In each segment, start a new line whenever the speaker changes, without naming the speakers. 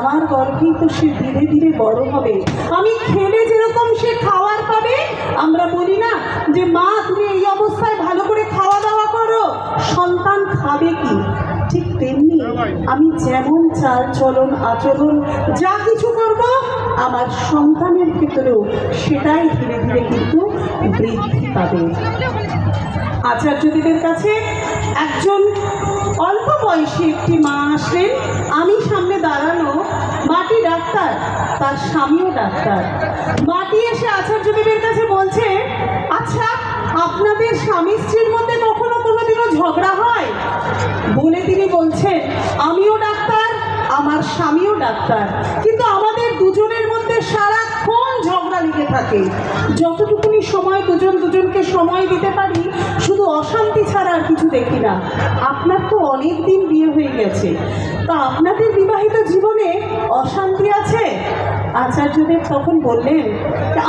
আমার গর্ভেই তো সে ধীরে ধীরে বড় হবে। আমি খেলে যেরকম সে খাওয়ার পাবে, আমরা বলি না যে মা তুমি এই অবস্থায় ভালো করে খাওয়া দাওয়া করো, সন্তান খাবে কি? ঠিক তেমনি আমি যেমন চাল চলন আচরণ যা কিছু করব, আমার সন্তানের ক্ষেত্রেও সেটাই ধীরে ধীরে কিন্তু বৃদ্ধি পাবে। আচার্যদেবের কাছে একজন অল্প বয়সী একটি মা আসলেন। আমি সামনে দাঁড়ানো, মাটি ডাক্তার, তার স্বামীও ডাক্তার। মাটি এসে আচার্যদেবের কাছে বলছে, আচ্ছা আপনাদের স্বামী স্ত্রীর মধ্যে কখনো কোনোদিনও ঝগড়া হয়? বলে তিনি বলছেন, আমিও ডাক্তার, আমার স্বামীও ডাক্তার, কিন্তু আমাদের দুজনের মধ্যে সারাক্ষণ ঝগড়া লেগে থাকে। যতটুকুনি সময় দুজন দুজনকে সময় দিতে পারি, শুধু অশান্তি ছাড়া আর কিছু দেখি না। আপনার তো অনেক দিন বিয়ে হয়ে গেছে, তা আপনাদের বিবাহিত জীবনে অশান্তি আছে? আচার্যদেব তখন বললেন,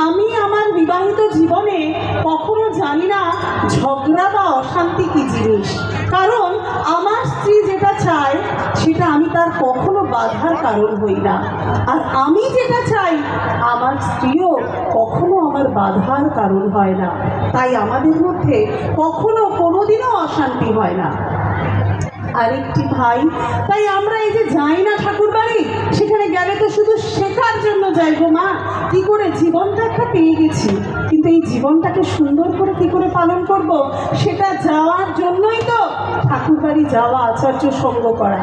আমি আমার বিবাহিত জীবনে কখনো জানি না ঝগড়া বা অশান্তি কি জিনিস, কারণ আমার স্ত্রী যেটা চায় সেটা আমি তার কখনো বাধার কারণ হই না, আর আমি যেটা চাই আমার স্ত্রীও কখনো আমার বাধার কারণ হয় না। তাই আমাদের মধ্যে কখনো কোনোদিনও অশান্তি হয় না। আরেকটি ভাই, তাই আমরা এই যে যাই না ঠাকুর বাড়ি, সেখানে গেলে তো শুধু শেখার জন্য যাই গো মা, কি করে জীবনটা একটা পেয়ে গেছি, কিন্তু এই জীবনটাকে সুন্দর করে কি করে পালন করব, সেটা যাওয়ার জন্যই তো ঠাকুর বাড়ি যাওয়া, আচার্য সঙ্গ করা।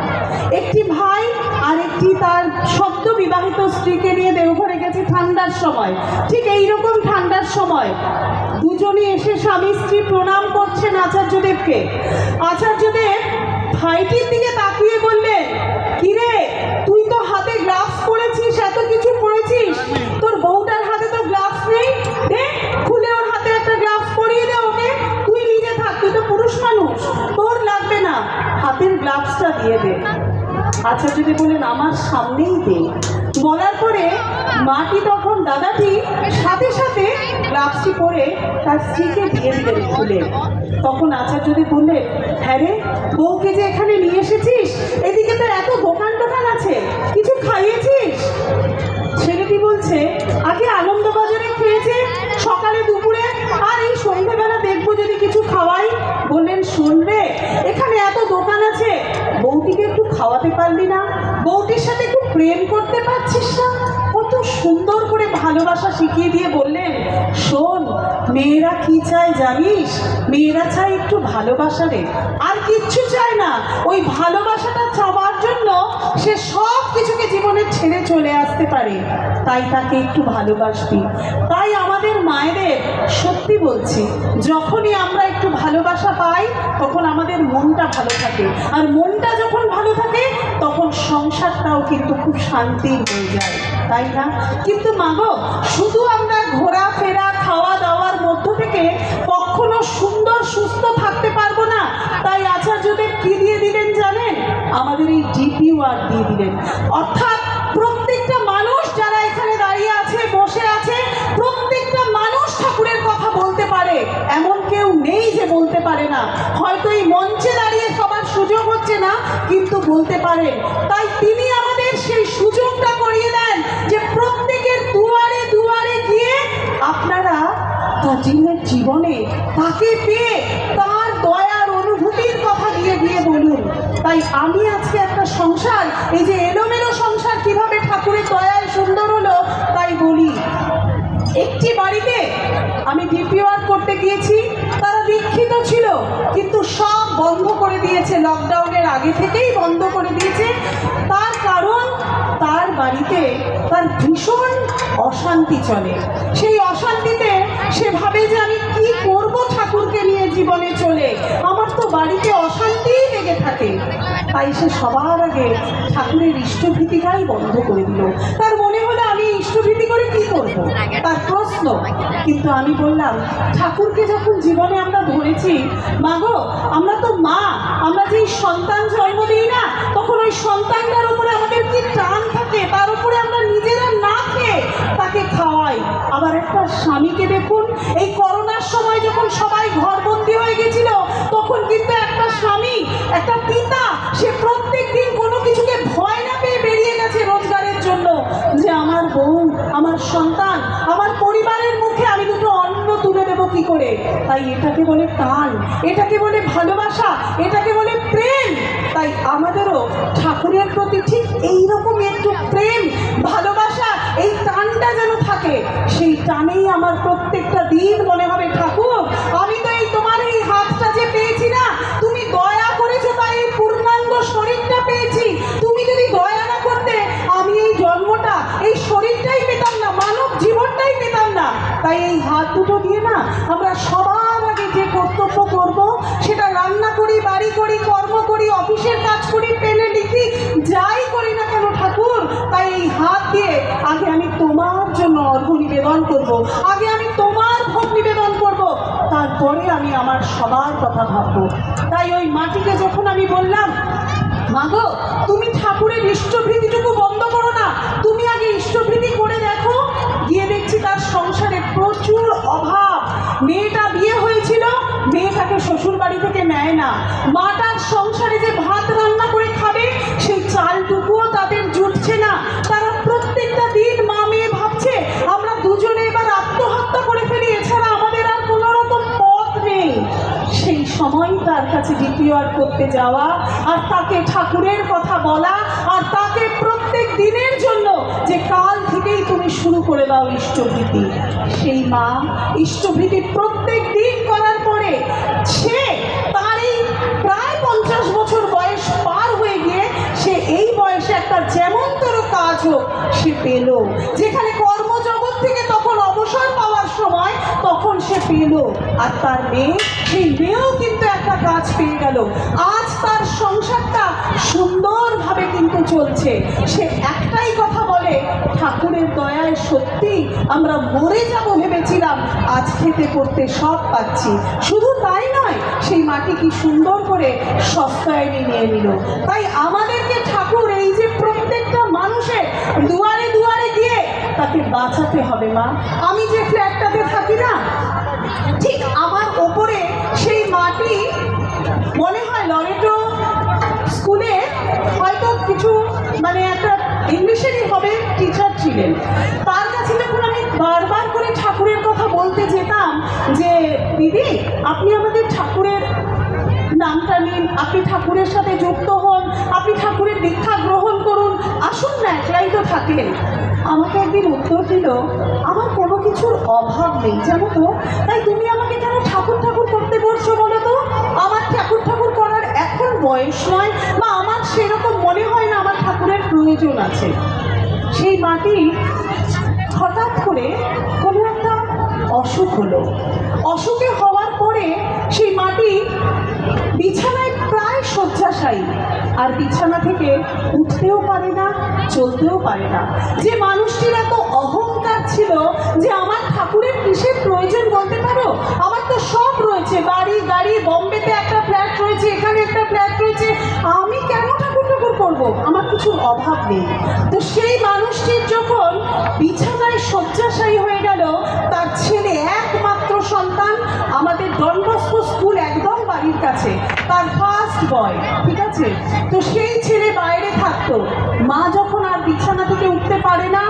একটি ভাই আর একটি তার সদ্য বিবাহিত স্ত্রীকে নিয়ে দেওঘরে গেছে ঠান্ডার সময়। ঠিক এইরকম ঠান্ডার সময় দুজনে এসে স্বামী স্ত্রী প্রণাম করছেন আচার্যদেবকে। আচার্যদেব ভাইটির দিকে তাকিয়ে বললেন, কিরে তুই তো হাতে গ্লাভস পরেছিস, এত কিছু পরেছিস, তোর বউটার হাতে তো গ্লাভস নেই, দে খুলে ওর হাতে একটা গ্লাভস পরিয়ে দে ওকে, তুই নিজে থাক, তুই তো পুরুষ মানুষ, তোর লাগবে না, হাতের গ্লাভসটা দিয়ে দে। আচার্যদেব বললেন, আমার সামনেই দে। বলার পরে মাটি তখন দাদাটি সাথে সাথে গ্লাভসটি পরে তার স্ত্রীকে দিয়ে দিলেন খুলে। তখন আচার্যদেব বললেন, হ্যাঁ রে, বউকে যে এখানে নিয়ে এসেছিস, এদিকে তো এত দোকান টোকান আছে, কিছু খাইয়েছিস? ছেলেটি বলছে, আগে আনন্দবাজারে খেয়েছে সকালে দুপুরে, আর এই সন্ধ্যেবেলা দেখবো যদি কিছু খাওয়াই। বললেন, শোন রে, এখানে এত দোকান আছে, বউটিকে একটু খাওয়াতে পারলি না? বউটির সাথে একটু প্রেম করতে পারছিস না? কত সুন্দর করে ভালোবাসা শিখিয়ে দিয়ে বললেন, শোন, মেয়েরা কি চায় জানিস? মেয়েরা চায় একটু ভালোবাসা রে, আর কিচ্ছু চায় না। ওই ভালোবাসাটা চাওয়ার জন্য সে সব কিছুকে জীবনে ছেড়ে চলে আসতে পারে, তাই তাকে একটু ভালোবাসবি। তাই আমাদের মায়েদের সত্যি বলছি, যখনই আমরা একটু ভালোবাসা পাই তখন আমাদের মনটা ভালো থাকে, আর মনটা যখন ভালো থাকে তখন সংসারটাও কিন্তু খুব শান্তির হয়ে যায়, তাই না? কিন্তু মাগো, শুধু আমরা ঘোরাফেরা খাওয়া দাওয়ার মধ্য থেকে কখনো সুন্দর সুস্থ থাকতে পারবো না। তাই আচার্যদেব কি দিয়ে দিলেন জানেন? আমাদের এই ডিপিওয়ার দিয়ে দিলেন। অর্থাৎ প্রত্যেকটা মানুষ যারা এখানে দাঁড়িয়ে আছে, বসে আছে, প্রত্যেকটা মানুষ ঠাকুরের কথা বলতে পারে, এমন কেউ নেই যে বলতে পারে না। হয়তো এই মঞ্চে দাঁড়িয়ে সবার সুযোগ হচ্ছে না, কিন্তু বলতে পারেন। তাই তিনি আমাদের সেই সুযোগটা করিয়ে দেন যে প্রত্যেকের দুয়ারে দুয়ারে গিয়ে আপনারা তার জীবনে তাকে পেয়ে তার দয়ার অনুভূতির কথা দিয়ে দিয়ে বলুন। তাই আমি আজকে একটা সংসার, এই যে এলোমেলো সংসার কিভাবে ঠাকুরের দয়ায় সুন্দর হলো, তাই বলি। একটি বাড়িতে আমি ডিপিওয়ার করতে গিয়েছি, তারা দীক্ষিত ছিল, কিন্তু সব বন্ধ করে দিয়েছে, লকডাউনের আগে থেকেই বন্ধ করে দিয়েছে। তার কারণ, তার বাড়িতে তার ভীষণ অশান্তি চলে। সেই অশান্তিতে সে ভাবে যে আমি কি করব ঠাকুরকে নিয়ে জীবনে চলে, আমার তো বাড়িতে অশান্তিই লেগে থাকে। তাই সে সবার আগে ঠাকুরের ইষ্টভীতিটাই বন্ধ করে দিল। তার মনে হলো আমি ইষ্টভীতি করে কি করব, তার প্রশ্ন। কিন্তু আমি বললাম, ঠাকুরকে যখন জীবনে আমরা ধরেছি, মাগো আমরা তো মা, আমরা যেই সন্তান জন্ম দিই না, তখন ওই সন্তানটার উপরে আমাদের কি টান থাকে, তার উপরে আমরা নিজেরা না খেয়ে তাকে খাওয়াই। আবার একটা স্বামীকে দেখুন, এই করোনার সময় যখন সবাই ঘরবন্দি হয়ে গেছিল, তখন কিন্তু একটা স্বামী, একটা পিতা, সে প্রত্যেক দিন কোনো কিছুকে ভয় না পেয়ে বেরিয়ে গেছে রোজগার আমার সন্তান, আমার পরিবারের মুখে আমি দুটো অন্ন তুলে দেবো কি করে? তাই এটাকে বলে টান, এটাকে বলে ভালোবাসা, এটাকে বলে প্রেম। তাই আমাদেরও ঠাকুরের প্রতি ঠিক এইরকম একটু প্রেম, ভালোবাসা, এই টানটা যেন থাকে। সেই টানেই আমার প্রত্যেকটা দিন মনে হবে, ঠাকুর আমি তো এই তোমার এই হাতটা যে পেয়েছি না, তুমি দয়া করেছো তাই এই পূর্ণাঙ্গ শরীরটা পেয়েছি। তুমি যদি দয়া না করতে আমি এই জন্মটা, এই শরীরটাই পেতাম না, মানব জীবনটাই পেতাম না। তাই এই হাত দুটো দিয়ে না আমরা সবার আগে যে কর্তব্য করব, সেটা রান্না করি, বাড়ি করি, কর্ম করি, অফিসের কাজ করি, পেনে লিখি, যাই করি না কেন ঠাকুর, তাই এই হাত দিয়ে আগে আমি তোমার জন্য অর্ঘ্য নিবেদন করব, আগে আমি তোমার ভোগ নিবেদন করব, তারপরে আমি আমার সবার কথা ভাববো। তাই ওই মাটিকে যখন আমি বললাম, মাগো তুমি ঠাকুরের ইষ্টভৃতিটুকু বন্ধ করো না, তুমি আগে ইষ্টভৃতি করে দেখো, গিয়ে দেখছি তার সংসারে প্রচুর অভাব। মেয়েটা বিয়ে হয়েছিল, মেয়েটাকে শ্বশুর বাড়ি থেকে নেয় না, মাটার সংসারে যে ভাত রান্না করে খাবে সেই চালটুকুও তাদের জুটছে না। তারা প্রত্যেকটা দিন মা মেয়ে ভাবছে আমরা দুজনে এবার আত্মহত্যা করে ফেলি, এছাড়া আমাদের আর কোনো রকম পথ নেই। সেই সময় তার কাছে ডিপিআর করতে যাওয়া, আর তাকে ঠাকুরের কথা বলা, আর তাকে প্রত্যেক দিনের জন্য যে কাল থেকেই তুমি শুরু করে দাও ইষ্টভৃতি। সেই মা ইষ্টভৃতি প্রত্যেক দিন করার পরে সে তার এই প্রায় 50 বছর বয়স পার হয়ে গিয়ে সে এই বয়সে একটা যেমনতর কাজ হোক সে পেল। যেখানে কর্মজগৎ থেকে তখন অবসর পাওয়ার সময় তখন সে পেল। আর তার মেয়ে, সেই মেয়েও কিন্তু একটা কাজ পেয়ে গেল। আজ তার সংসারটা সুন্দরভাবে কিন্তু চলছে। সে একটাই কথা বলে, ঠাকুরের দয়ায় সত্যি আমরা মরে যাব ভেবেছিলাম, আজ খেতে পড়তে সব পাচ্ছি। শুধু তাই নয়, সেই মাটি কি সুন্দর করে সস্তায়নে নিয়ে নিল। তাই আমাদেরকে ঠাকুর এই যে প্রত্যেকটা মানুষের দুয়ারে দুয়ারে গিয়ে তাকে বাঁচাতে হবে। মা আমি যে ফ্ল্যাটটাতে থাকি না, ঠিক আমার ওপরে সেই মাটি, মনে হয় লরেটো স্কুলে হয়তো কিছু মানে একটা ইংলিশেরই হবে টিচার ছিলেন। তার কাছে যখন আমি বারবার করে ঠাকুরের কথা বলতে যেতাম যে দিদি আপনি আমাদের ঠাকুরের নামটা নিন, আপনি ঠাকুরের সাথে যুক্ত হন, আপনি ঠাকুরের দীক্ষা গ্রহণ করুন, আসুন না, একলাই তো থাকেন। আমাকে একদিন উত্তর দিল, আমার কোনো কিছুর অভাব নেই জানো তো, তাই তুমি আমাকে কেন ঠাকুর ঠাকুর করতে বলছো বলো তো? আমার ঠাকুর ঠাকুর করার এখন বয়স নয়, বা আমার সেরকম মনে হয় না আমার ঠাকুরের প্রয়োজন আছে। সেই মাটি হঠাৎ করে কোনো একটা অসুখ হলো। অসুখে হওয়ার পরে সেই মাটি বিছানায় প্রায় শয্যাশায়ী, আর বিছানা থেকে উঠতেও পারে না, চলতেও পারে না। যে মানুষটির এত অহংকার ছিল যে আমার ঠাকুরের কিসের প্রয়োজন বলতে পারো, আমার তো সব রয়েছে, বাড়ি গাড়ি, বম্বেতে একটা ফ্ল্যাট রয়েছে, এখানে একটা ফ্ল্যাট রয়েছে, আমি কেন ঠাকুর ঠাকুর করবো, আমার কিছুর অভাব নেই। তো সেই মানুষটির যখন বিছানায় শয্যাশায়ী হয়ে গেল, তার ছেলে একমাত্র সন্তান, আমাদের ডন বস্কো স্কুল একদম বাড়ির কাছে, তার ফার্স্ট বয়, ঠিক আছে, তো সেই ছেলে বাইরে থাকতো। মা যখন আর বিছানা থেকে উঠতে পারে না,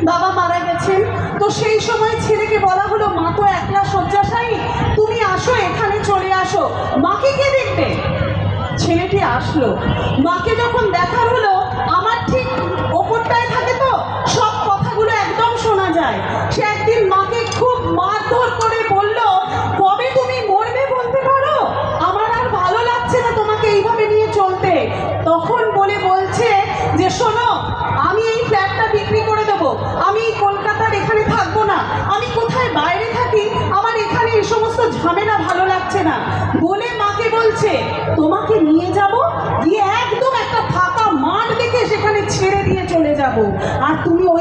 বাবা মারা গেছেন, তো সেই সময় ছেলেকে বলা হলো মা তো একলা শয্যাশায়ী, তুমি আসো, এখানে চলে আসো। মাকে কে দেখবে? ছেলেটি আসলো। মাকে যখন দেখার হলো, আমার ঠিক ওপরটায় থাকে তো সব কথাগুলো একদম শোনা যায়। সে একদিন মাকে খুব মারধর করে বলল, কবে তুমি মরবে বলতে পারো, আমার আর ভালো লাগছে না তোমাকে এইভাবে নিয়ে চলতে। তখন বলছে যে শোনো, আমি এই ফ্ল্যাটটা বিক্রি করে দেবো, আমি কলকাতার এখানে থাকবো না, আমি কোথায় বাইরে থাকি, আমার এখানে এই সমস্ত ঝামেলা ভালো লাগছে না বলে মাকে বলছে তোমাকে নিয়ে যাব, গিয়ে একদম একটা ফাঁকা মাঠ দেখে সেখানে ছেড়ে দিয়ে চলে যাব, আর তুমি ওই